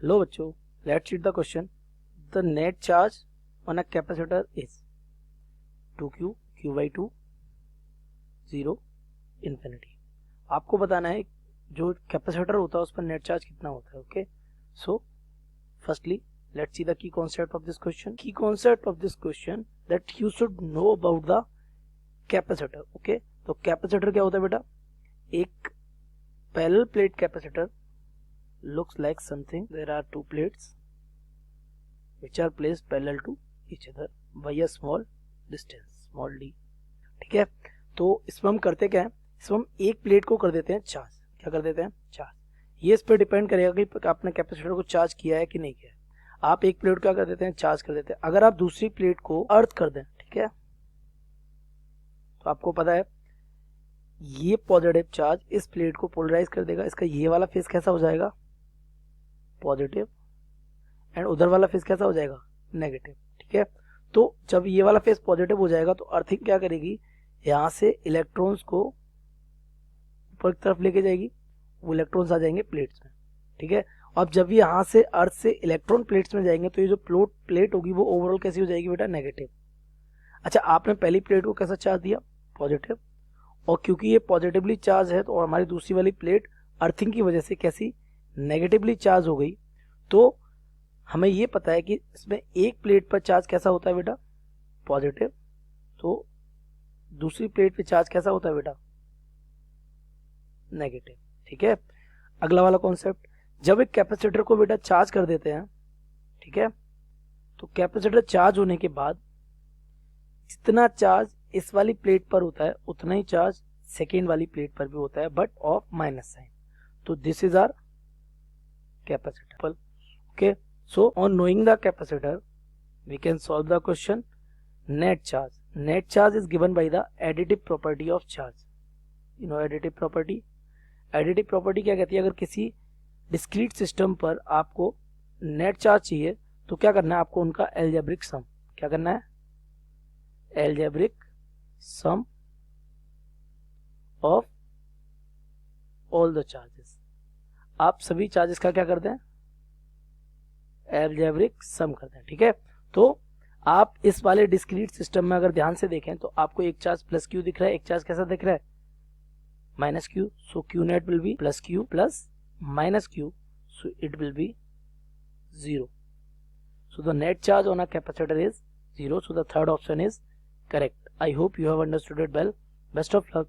Hello बच्चों, let's read the question. The net charge on a capacitor is 2q q by 2 0 infinity. आपको बताना है जो capacitor होता है उस पर नेट चार्ज कितना होता है। Okay, so firstly let's see the key concept of this question. Key concept of this question that you should know about the capacitor. Okay, तो कैपेसिटर क्या होता है बेटा? एक parallel plate capacitor looks like something. There are two plates which are placed parallel to each other by a small distance, small d. ठीक है, तो इसमें हम करते क्या है, इसमें हम एक प्लेट को कर देते हैं चार्ज। क्या कर देते हैं? चार्ज। ये इस पर डिपेंड करेगा कि आपने कैपेसिटर को चार्ज किया है कि नहीं किया है। आप एक प्लेट क्या कर देते हैं? चार्ज कर देते हैं। अगर आप दूसरी प्लेट को अर्थ कर दें, ठीक है, तो आपको पता है ये पॉजिटिव चार्ज इस प्लेट को पोलराइज कर देगा। इसका ये वाला फेस कैसा हो जाएगा? पॉजिटिव। एंड उधर वाला फेस कैसा हो जाएगा? नेगेटिव। ठीक है, तो जब ये वाला फेस पॉजिटिव हो जाएगा तो अर्थिंग क्या करेगी? यहां से इलेक्ट्रॉन्स को ऊपर की तरफ लेके जाएगी, वो इलेक्ट्रॉन्स आ जाएंगे प्लेट्स में। ठीक है, अब जब यहां से अर्थ से इलेक्ट्रॉन प्लेट्स में जाएंगे तो ये जो प्लेट होगी वो ओवरऑल कैसी हो जाएगी बेटा? नेगेटिव। अच्छा, आपने पहली प्लेट को कैसा चार्ज दिया? पॉजिटिव। और क्योंकि ये पॉजिटिवली चार्ज है तो हमारी दूसरी वाली प्लेट अर्थिंग की वजह से कैसी? नेगेटिवली चार्ज हो गई। तो हमें ये पता है कि इसमें एक प्लेट पर चार्ज कैसा होता है बेटा? पॉजिटिव। तो दूसरी प्लेट पे चार्ज कैसा होता है बेटा? नेगेटिव। ठीक है, अगला वाला कॉन्सेप्ट, जब एक कैपेसिटर को बेटा चार्ज कर देते हैं, ठीक है, तो कैपेसिटर चार्ज होने के बाद जितना चार्ज इस वाली प्लेट पर होता है उतना ही चार्ज सेकेंड वाली प्लेट पर भी होता है, बट ऑफ माइनस साइन। तो this is our capacitor. Okay, so on knowing the capacitor we can solve the question net charge. Net charge is given by the additive property of charge. You know additive property? Additive property क्या कहती है? अगर किसी discrete system पर आपको net charge चाहिए तो क्या करना है? आपको उनका algebraic sum, क्या करना है? algebraic sum of all the charges. आप सभी चार्जेस का क्या करते हैं? एल्जेब्रिक सम करते हैं। ठीक है, तो आप इस वाले डिस्क्रीट सिस्टम में अगर ध्यान से देखें तो आपको एक चार्ज प्लस क्यू दिख रहा है, एक चार्ज कैसा दिख रहा है? Minus Q. So Q net will be plus Q plus minus Q, so it will be 0. So the net charge on a capacitor is 0. So the third option is correct. I hope you have understood it well. Best of luck.